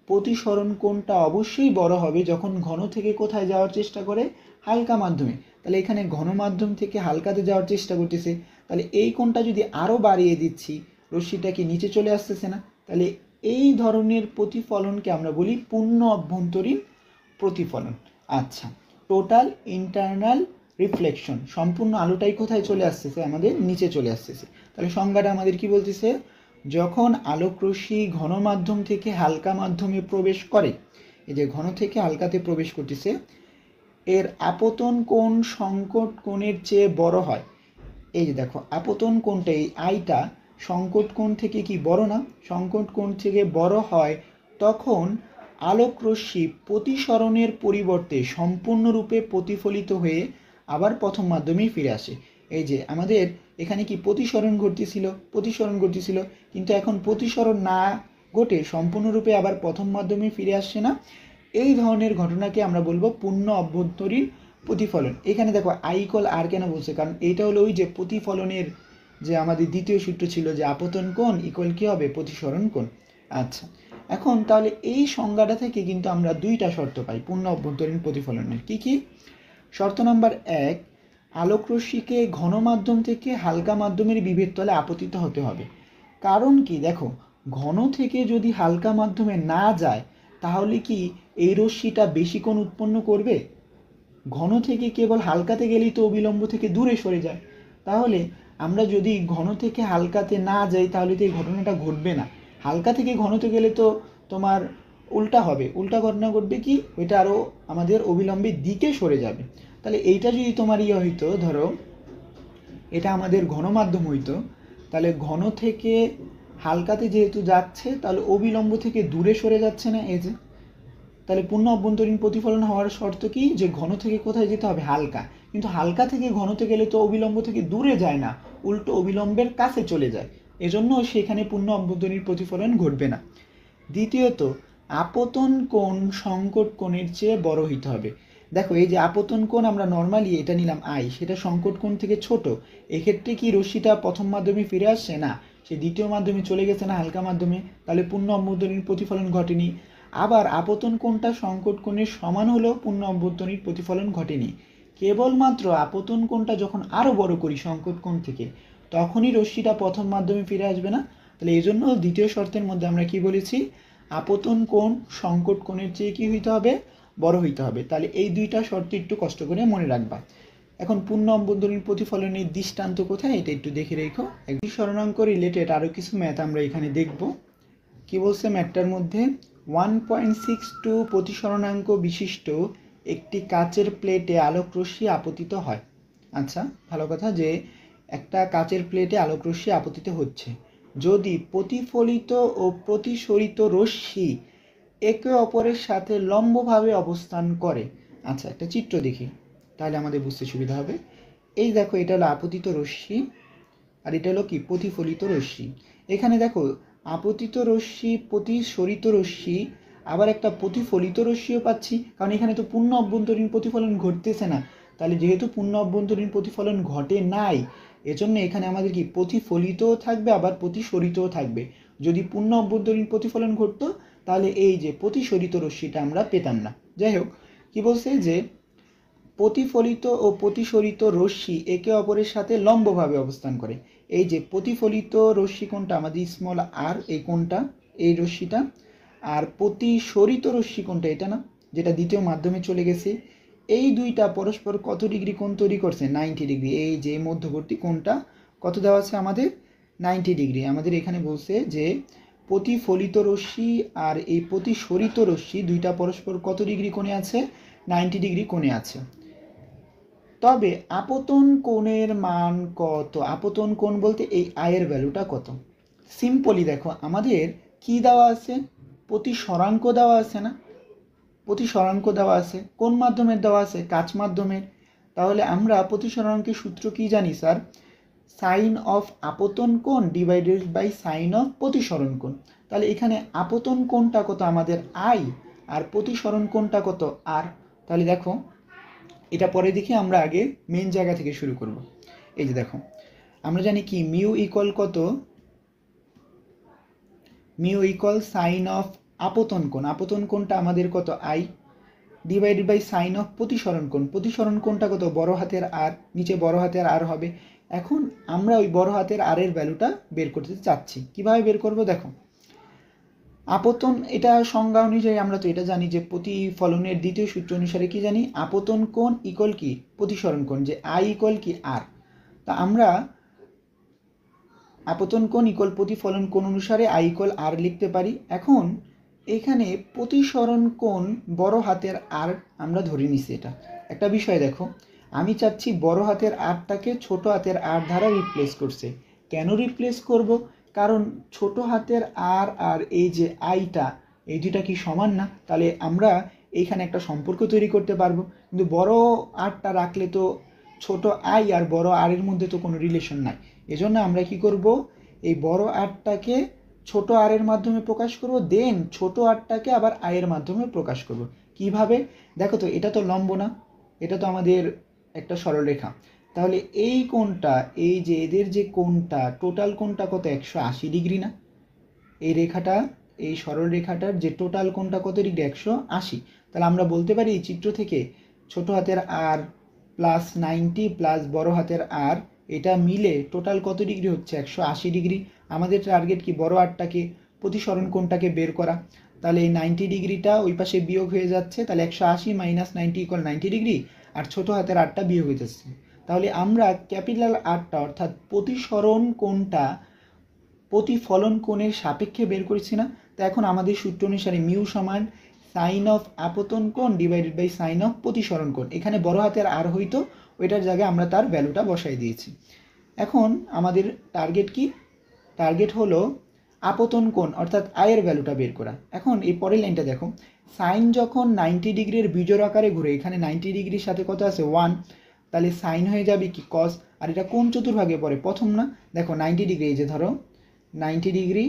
প্রতিসরণ কোণটা অবশ্যই বড় হবে যখন ঘন থেকে কোথায় যাওয়ার চেষ্টা করে? হালকা মাধ্যমে। তাহলে এখানে ঘন মাধ্যম থেকে হালকাতে যাওয়ার চেষ্টা করতেছে, তাহলে এই কোণটা যদি আরও বাড়িয়ে দিচ্ছি, রশ্মিটা কি নিচে চলে আসতেছে না? তাহলে এই ধরনের প্রতিফলনকে আমরা বলি পূর্ণ অভ্যন্তরীণ প্রতিফলন। আচ্ছা, টোটাল ইন্টারনাল রিফ্লেকশন, সম্পূর্ণ আলোটাই কোথায় চলে আসতেছে? আমাদের নিচে চলে আসতেছে। তাহলে সংজ্ঞাটা আমাদের কি বলতেছে? যখন আলোকরশ্মি ঘন মাধ্যম থেকে হালকা মাধ্যমে প্রবেশ করে, এই যে ঘন থেকে হালকাতে প্রবেশ করতেছে, এর আপতন কোণ সংকট কোণের চেয়ে বড় হয়। এই যে দেখো, আপতন কোণটা, এই আইটা সংকট কোণ থেকে কি বড় না? সংকট কোণ থেকে বড় হয় তখন আলোকরশ্মি প্রতিসরণের পরিবর্তে সম্পূর্ণরূপে প্রতিফলিত হয়ে আবার প্রথম মাধ্যমেই ফিরে আসে। এই যে আমাদের এখানে কি প্রতিসরণ ঘটতেছিল, কিন্তু এখন প্রতিসরণ না ঘটে সম্পূর্ণরূপে আবার প্রথম মাধ্যমে ফিরে আসছে না। এই ধরনের ঘটনাকে আমরা বলবো পূর্ণ অভ্যন্তরীণ প্রতিফলন। এখানে দেখো আই ইকুয়াল আর কেন বলছে? কারণ এইটা হলো ওই যে প্রতিফলনের যে আমাদের দ্বিতীয় সূত্র ছিল যে আপতন কোণ ইকুয়াল কি হবে? প্রতিসরণ কোণ। আচ্ছা, এখন তাহলে এই সংজ্ঞাটা থেকে কিন্তু আমরা দুইটা শর্ত পাই পূর্ণ অভ্যন্তরীণ প্রতিফলনের। কি কি? শর্ত নাম্বার 1, আলোকরশ্মিকে ঘন মাধ্যম থেকে হালকা মাধ্যমের বিভেদ তলে আপতিত হতে হবে। কারণ কি? দেখো, ঘন থেকে যদি হালকা মাধ্যমে না যায় তাহলে কি এই রশ্মিটা বেশি কোণ উৎপন্ন করবে? ঘন থেকে কেবল হালকাতে গেলেই তো অবিলম্ব থেকে দূরে সরে যায়। তাহলে আমরা যদি ঘন থেকে হালকাতে না যাই তাহলে তো এই ঘটনাটা ঘটবে না। হালকা থেকে ঘনতে গেলে তো তোমার উল্টা হবে, উল্টা ঘটনা ঘটবে কি? ওইটা আরও আমাদের অবিলম্বের দিকে সরে যাবে। তাহলে এইটা যদি তোমার হইতো, ধরো এটা আমাদের ঘন মাধ্যম হইতো, তাহলে ঘন থেকে হালকাতে যেহেতু যাচ্ছে তাহলে অবিলম্ব থেকে দূরে সরে যাচ্ছে না? এই যে, তাহলে পূর্ণ অভ্যন্তরীণ প্রতিফলন হওয়ার শর্ত কি? যে ঘন থেকে কোথায় যেতে হবে? হালকা। কিন্তু হালকা থেকে ঘনতে গেলে তো অবিলম্ব থেকে দূরে যায় না, উল্টো অবিলম্বের কাছে চলে যায়, এজন্য সেখানে পূর্ণ অভ্যন্তরীণ প্রতিফলন ঘটবে না। দ্বিতীয়ত, আপতন কোণ সংকট কোণের চেয়ে বড় হইতে হবে। দেখো, এই যে আপতন কোণ আমরা নর্মালি এটা নিলাম আই, সেটা সংকট কোণ থেকে ছোট। এক্ষেত্রে কি রশ্মিটা প্রথম মাধ্যমে ফিরে আসছে না, সে দ্বিতীয় মাধ্যমে চলে গেছে না, হালকা মাধ্যমে, তাহলে পূর্ণ অভ্যন্তরীণ প্রতিফলন ঘটেনি। আবার আপতন কোণটা সংকট কোণের সমান হলেও পূর্ণ অভ্যন্তরীণ প্রতিফলন ঘটেনি। কেবলমাত্র আপতন কোণটা যখন আরও বড় করি সংকট কোণ থেকে, তখনই রশ্মিটা প্রথম মাধ্যমে ফিরে আসবে না। তাহলে এই জন্য দ্বিতীয় শর্তের মধ্যে আমরা কি বলেছি? আপতন কোণ সংকট কোণের চেয়ে কি হইতে হবে? বড় হইতে হবে। তাহলে এই দুইটা শর্ত একটু কষ্ট করে মনে রাখবা। এখন পূর্ণ অভ্যন্তরীণ প্রতিফলনের দৃষ্টান্ত কোথায় এটা একটু দেখে রেখো। একটি স্মরণাঙ্ক রিলেটেড আরও কিছু ম্যাথ আমরা এখানে দেখব। কি বলছে ম্যাথটার মধ্যে? 1.62 প্রতিসরণাঙ্ক বিশিষ্ট একটি কাচের প্লেটে আলোকরশ্মি আপতিত হয়। আচ্ছা, ভালো কথা যে একটা কাচের প্লেটে আলোক রশ্মি আপতিত হচ্ছে, যদি প্রতিফলিত ও প্রতিসরিত রশ্মি একে অপরের সাথে লম্বভাবে অবস্থান করে। আচ্ছা, একটা চিত্র দেখি তাহলে আমাদের বুঝতে সুবিধা হবে। এই দেখো, এটা হলো আপতিত রশ্মি আর এটা হলো কি প্রতিফলিত রশ্মি। এখানে দেখো আপতিত রশ্মি, প্রতিসরিত রশ্মি, আবার একটা প্রতিফলিত রশ্মিও পাচ্ছি, কারণ এখানে তো পূর্ণ অভ্যন্তরীণ প্রতিফলন ঘটতেছে না। তাহলে যেহেতু পূর্ণ অভ্যন্তরীণ প্রতিফলন ঘটে নাই, এজন্য এখানে আমাদের কি প্রতিফলিতও থাকবে আবার প্রতিসরিতও থাকবে। যদি পূর্ণ অভ্যন্তরীণ প্রতিফলন ঘটতো তাহলে এই যে প্রতিসরিত রশ্মিটা আমরা পেতাম না। যাই হোক, কি বলছে যে প্রতিফলিত ও প্রতিসরিত রশ্মি একে অপরের সাথে লম্বভাবে অবস্থান করে। এই যে প্রতিফলিত রশ্মি কোনটা, আমাদের স্মল আর, এই কোনটা, এই রশ্মিটা। আর প্রতিসরিত রশ্মি কোনটা, এটা না, যেটা দ্বিতীয় মাধ্যমে চলে গেছে। এই দুইটা পরস্পর কত ডিগ্রি কোণ তৈরি করছে, 90 ডিগ্রি। এই যে মধ্যবর্তী কোণটা কত দেওয়া আছে আমাদের, 90 ডিগ্রি। আমাদের এখানে বলছে যে প্রতিফলিত রশ্মি আর এই প্রতিসরিত রশ্মি দুইটা পরস্পর কত ডিগ্রি কোণে আছে, 90 ডিগ্রি কোণে আছে। তবে আপতন কোণের মান কত? আপতন কোণ বলতে এই আয়ের ভ্যালুটা কত? সিম্পলি দেখো, আমাদের কি দেওয়া আছে, প্রতিসরাঙ্ক দেওয়া আছে না, প্রতিসরাঙ্ক দেওয়া আছে। কোন মাধ্যমের দেওয়া আছে, কাচ মাধ্যমের। তাহলে আমরা প্রতিসরাঙ্কের সূত্র কি জানি স্যার, সাইন অফ আপতন কোণ ডিভাইডেড বাই সাইন অফ প্রতিসরণ কোণ। তাহলে এখানে আপতন কোণটা কত আমাদের আই, আর প্রতিসরণ কোণটা কত আর। তাহলে দেখো, এটা পরে দেখি, আমরা আগে মেন জায়গা থেকে শুরু করব। এই যে দেখো, আমরা জানি কি মিউ ইকুয়াল কত, মিউ ইকুয়াল সাইন অফ আপতন কোণ। আপতন কোণটা আমাদের কত, i, divided by sine of প্রতিসরণ কোণ। প্রতিসরণ কোণটা কত, বড় হাতের আর, নিচে বড় হাতের আর হবে। এখন আমরা ওই বড় হাতের আর এর ভ্যালুটা বের করতে চাচ্ছি। কিভাবে বের করব দেখো, আপতন, এটা সংজ্ঞা অনুযায়ী আমরা তো এটা জানি যে প্রতিফলনের দ্বিতীয় সূত্র অনুসারে কি জানি, আপতন কোণ ইকুয়াল কি প্রতিসরণ কোণ, যে আই ইকুয়াল কি আর। তা আমরা আপতন কোণ ইকুয়াল প্রতিফলন কোণ অনুসারে আই ইকুয়াল আর লিখতে পারি। এখন এখানে প্রতিসরণ কোণ বড় হাতের আর আমরা ধরে নিছি। এটা একটা বিষয় দেখো, আমি চাচ্ছি বড় হাতের আরটাকে ছোট হাতের আর দ্বারা রিপ্লেস করছে। কেন রিপ্লেস করব, কারণ ছোট হাতের আর আর এই যে আইটা, এই দুইটা কি সমান না? তাহলে আমরা এইখানে একটা সম্পর্ক তৈরি করতে পারবো। কিন্তু বড় আরটা রাখলে তো ছোট আই আর বড় আর এর মধ্যে তো কোনো রিলেশন নাই। এজন্য আমরা কি করব, এই বড় আরটাকে ছোট আর এর মাধ্যমে প্রকাশ করব, দেন ছোট আরটাকে আবার আয়ের মাধ্যমে প্রকাশ করব। কিভাবে দেখো তো, এটা তো লম্ব না, এটা তো আমাদের একটা সরলরেখা। তাহলে এই কোণটা, এই যে এদের যে কোণটা, টোটাল কোণটা কত, 180 ডিগ্রি না? এই রেখাটা, এই সরল রেখাটার যে টোটাল কোণটা কত ডিগ্রি, 180। তাহলে আমরা বলতে পারি এই চিত্র থেকে ছোট হাতের আর প্লাস 90 প্লাস বড় হাতের আর, এটা মিলে টোটাল কত ডিগ্রি হচ্ছে, 180 ডিগ্রি। আমাদের টার্গেট কি, বড় আরটাকে, প্রতিসরণ কোণটাকে বের করা। তাহলে এই 90 ডিগ্রিটা ওই পাশে বিয়োগ হয়ে যাচ্ছে, তাহলে 180 মাইনাস 90 ইকুয়াল 90 ডিগ্রি, আর ছোট হাতের আরটা বিয়োগ হয়ে যাচ্ছে। তাহলে আমরা ক্যাপিটাল আরটা অর্থাৎ প্রতিসরণ কোণটা প্রতিফলন কোণের সাপেক্ষে বের করেছি না? তো এখন আমাদের সূত্র অনুসারে মিউ সমান সাইন অফ আপতন কোণ ডিভাইডেড বাই সাইন অফ প্রতিসরণ কোণ। এখানে বড় হাতের আর হইতো, ওইটার জায়গায় আমরা তার ভ্যালুটা বসাই দিয়েছি। এখন আমাদের টার্গেট কি, টার্গেট হলো আপতন কোণ অর্থাৎ আয়ের ভ্যালুটা বের করা। এখন এই পরের লাইনটা দেখো, সাইন যখন 90 ডিগ্রির বিজোড় আকারে ঘুরে, এখানে 90 ডিগ্রির সাথে কত আছে, 1, তাহলে সাইন হয়ে যাবে কি কস। আর এটা কোন চতুর্ভাগে পড়ে, প্রথম না? দেখো 90 ডিগ্রি, এই যে ধরো 90 ডিগ্রি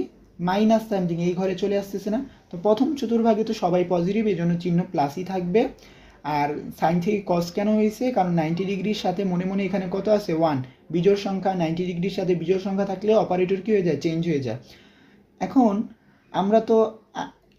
মাইনাস সামথিং এই ঘরে চলে আসতেছে না? তো প্রথম চতুর্ভাগে তো সবাই পজিটিভ, এই জন্য চিহ্ন প্লাসই থাকবে। আর সাইন থেকে কস কেন হয়েছে, কারণ 90 ডিগ্রির সাথে মনে মনে এখানে কত আছে, 1, বিজোড় সংখ্যা। 90 ডিগ্রির সাথে বিজোড় সংখ্যা থাকলে অপারেটর কি হয়ে যায়, চেঞ্জ হয়ে যায়। এখন আমরা তো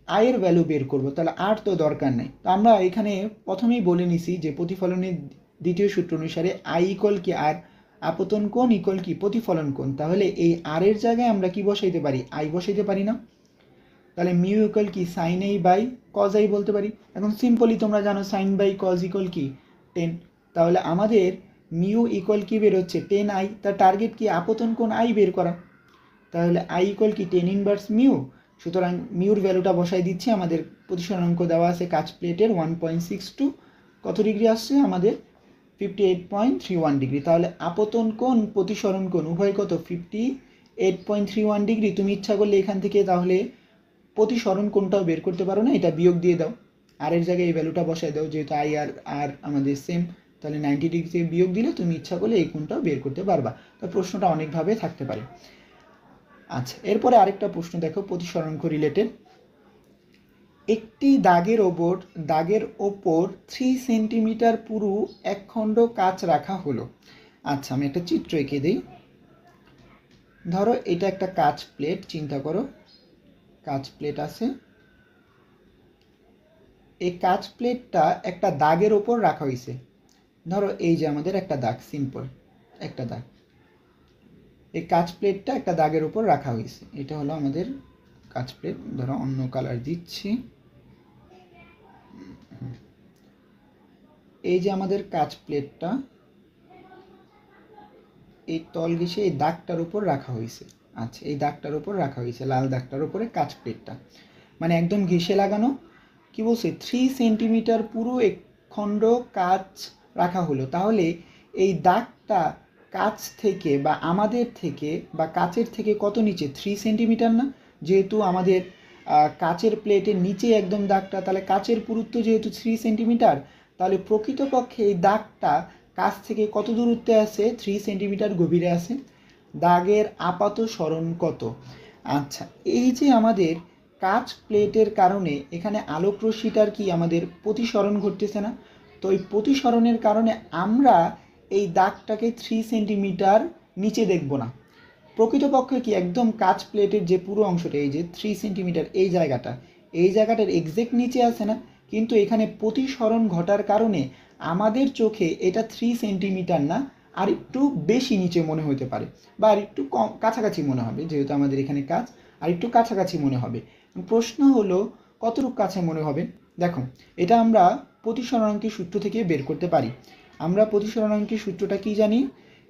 আয়ের ভ্যালু বের করব, তাহলে আর তো দরকার নেই। তো আমরা এখানে প্রথমেই বলে নিছি যে প্রতিফলনের দ্বিতীয় সূত্র অনুসারে আই ইকুয়াল কি আর, আপতন কোণ ইকুয়াল কি প্রতিফলন কোণ। তাহলে এই আর এর জায়গায় আমরা কি বসাইতে পারি, আই বসাইতে পারি না? তাহলে মিউ ইকুয়াল কি সাইন এই বাই কজ আই বলতে পারি। এখন সিম্পলি তোমরা জানো সাইন বাই কজ ইকুয়াল কি 10। তাহলে আমাদের মিউ ইকুয়াল কি বের হচ্ছে, 10 আই। তার টার্গেট কি, আপতন কোণ আই বের করা। তাহলে আই ইকুয়াল কি 10 ইনভার্স মিউ। সুতরাং মিউর ভ্যালুটা বসাই দিচ্ছি। আমাদের প্রতিসরণাঙ্ক দেওয়া আছে কাচ প্লেটের 1.62, কত ডিগ্রি আসছে আমাদের, 58.31 ডিগ্রি। তাহলে আপতন কোণ প্রতিসরণ কোণ উভয় কত? 58.31 ডিগ্রি। তুমি ইচ্ছা করলে এখান থেকে তাহলে প্রতিসরণ কোণটাও বের করতে পারো না, এটা বিয়োগ দিয়ে দাও, আর এর জায়গায় এই ভ্যালুটা বসাই দাও, যেহেতু আই আর আমাদের সেম, তাহলে 90 ডিগ্রি থেকে বিয়োগ দিলে তুমি ইচ্ছা করলে এই কোণটাও বের করতে পারবা। তো প্রশ্নটা অনেকভাবে থাকতে পারে। আচ্ছা, এরপরে আরেকটা প্রশ্ন দেখো প্রতিসরাঙ্ক রিলেটেড। একটি দাগের ওপর 3 সেন্টিমিটার পুরু একখণ্ড কাচ রাখা হলো। আচ্ছা, আমি একটা চিত্র এঁকে দিই। ধরো এটা একটা কাচ প্লেট, চিন্তা করো কাচ প্লেট আছে, এই কাচ প্লেটটা একটা দাগের ওপর রাখা হয়েছে। ধরো এই যে আমাদের একটা দাগ, সিম্পল একটা দাগ, এই কাচ প্লেটটা একটা দাগের উপর রাখা হয়েছে। এটা হলো আমাদের কাচ প্লেট। ধরো অন্য কালার দিচ্ছি। এই যে আমাদের কাচ প্লেটটা এই তল ঘেঁষে এই দাগটার উপর রাখা হয়েছে। আচ্ছা, এই দাগটার উপর রাখা হয়েছে, লাল দাগটার উপরে কাচ প্লেটটা, মানে একদম ঘেঁষে লাগানো। কি বলছে? 3 সেন্টিমিটার পুরো এক খণ্ড কাচ রাখা হলো। তাহলে এই দাগটা কাচ থেকে বা আমাদের থেকে বা কাচের থেকে কত নিচে? 3 সেন্টিমিটার না? যেহেতু আমাদের কাচের প্লেটের নিচে একদম দাগটা, তাহলে কাচের পুরুত্ব যেহেতু 3 সেন্টিমিটার, তাহলে প্রকৃতপক্ষে এই দাগটা কাছ থেকে কত দূরত্বে আছে? 3 সেন্টিমিটার গভীরে আছে। দাগের আপাত সরণ কত? আচ্ছা, এই যে আমাদের কাচ প্লেটের কারণে এখানে আলোক রশ্মিটার কি আমাদের প্রতিসরণ ঘটতেছে না? তো এই প্রতিসরণের কারণে আমরা এই দাগটাকে 3 সেন্টিমিটার নিচে দেখব না। প্রকৃতপক্ষে কি একদম কাচ প্লেটের যে পুরো অংশটা, এই যে 3 সেন্টিমিটার এই জায়গাটার এক্সাক্ট নিচে আছে না? কিন্তু এখানে প্রতিসরণ ঘটার কারণে আমাদের চোখে এটা 3 সেন্টিমিটার না, আর একটু বেশি নিচে মনে হতে পারে, বা আর একটু কম কাছাকাছি মনে হবে, যেহেতু আমাদের এখানে কাচ, আর একটু কাছাকাছি মনে হবে। প্রশ্ন হলো কতটুকু কাছে মনে হবে? দেখো, এটা আমরা প্রতিসরণাঙ্কের সূত্র থেকে বের করতে পারি। আমরা প্রতিসরণাঙ্কের সূত্রটা কি জানি?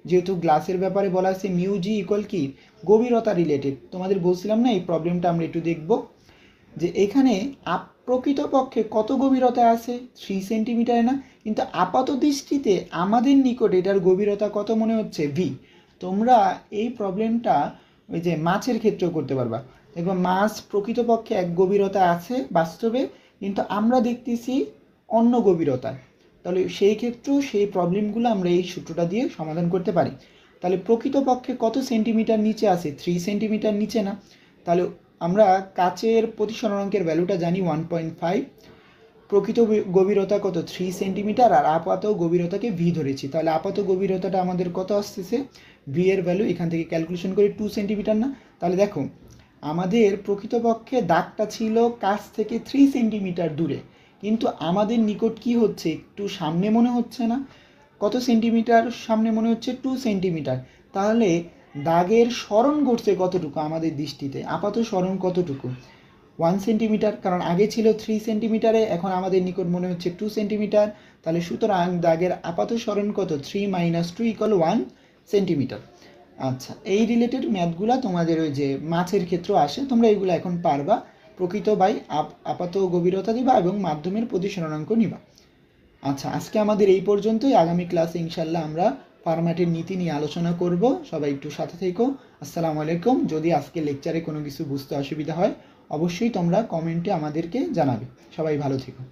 যেহেতু গ্লাসের ব্যাপারে বলা আছে মিউ জি ইকুয়াল কি? গভীরতা রিলেটেড। তোমাদের বলছিলাম না এই প্রবলেমটা আমরা একটু দেখব, যে এখানে প্রকৃতপক্ষে কত গভীরতা আছে? 3 সেন্টিমিটারে না? কিন্তু আপাত দৃষ্টিতে আমাদের নিকট এটার গভীরতা কত মনে হচ্ছে? ভি। তোমরা এই প্রবলেমটা ওই যে মাছের ক্ষেত্রেও করতে পারবা। দেখবে মাছ প্রকৃতপক্ষে এক গভীরতা আছে বাস্তবে, কিন্তু আমরা দেখতেছি অন্য গভীরতায়। তাহলে সেই ক্ষেত্রেও সেই প্রবলেমগুলো আমরা এই সূত্রটা দিয়ে সমাধান করতে পারি। তাহলে প্রকৃতপক্ষে কত সেন্টিমিটার নিচে আছে? 3 সেন্টিমিটার নিচে না? তাহলে আমরা কাচের প্রতিসরণাঙ্কের ভ্যালুটা জানি 1.5, প্রকৃত গভীরতা কত? 3 সেন্টিমিটার, আর আপাত গভীরতাকে ভি ধরেছি। তাহলে আপাত গভীরতাটা আমাদের কত আসতেছে? ভি এর ভ্যালু এখান থেকে ক্যালকুলেশন করে 2 সেন্টিমিটার না? তাহলে দেখো আমাদের প্রকৃতপক্ষে দাগটা ছিল কাছ থেকে 3 সেন্টিমিটার দূরে, কিন্তু আমাদের নিকট কি হচ্ছে? একটু সামনে মনে হচ্ছে না? কত সেন্টিমিটার সামনে মনে হচ্ছে? 2 সেন্টিমিটার। তাহলে দাগের সরণ ঘটছে কতটুকু আমাদের দৃষ্টিতে? আপাত সরণ কতটুকু? 1 সেন্টিমিটার, কারণ আগে ছিল 3 সেন্টিমিটারে, এখন আমাদের নিকট মনে হচ্ছে 2 সেন্টিমিটার। তাহলে সুতরাং দাগের আপাত সরণ কত? 3 - 2 = 1 সেন্টিমিটার। আচ্ছা, এই রিলেটেড ম্যাথগুলা তোমাদের ওই যে মাছের ক্ষেত্রেও আসে, তোমরা এইগুলো এখন পারবা। প্রকৃত বাই আপাত গভীরতা দিবা এবং মাধ্যমের প্রতিসরণাঙ্ক নিবা। আচ্ছা, আজকে আমাদের এই পর্যন্তই। আগামী ক্লাসে ইনশাল্লাহ আমরা ফরম্যাটের নীতি নিয়ে আলোচনা করব। সবাই একটু সাথে থেকো। আসসালামু আলাইকুম। যদি আজকে লেকচারে কোনো কিছু বুঝতে অসুবিধা হয় অবশ্যই তোমরা কমেন্টে আমাদেরকে জানাবে। সবাই ভালো থেকো।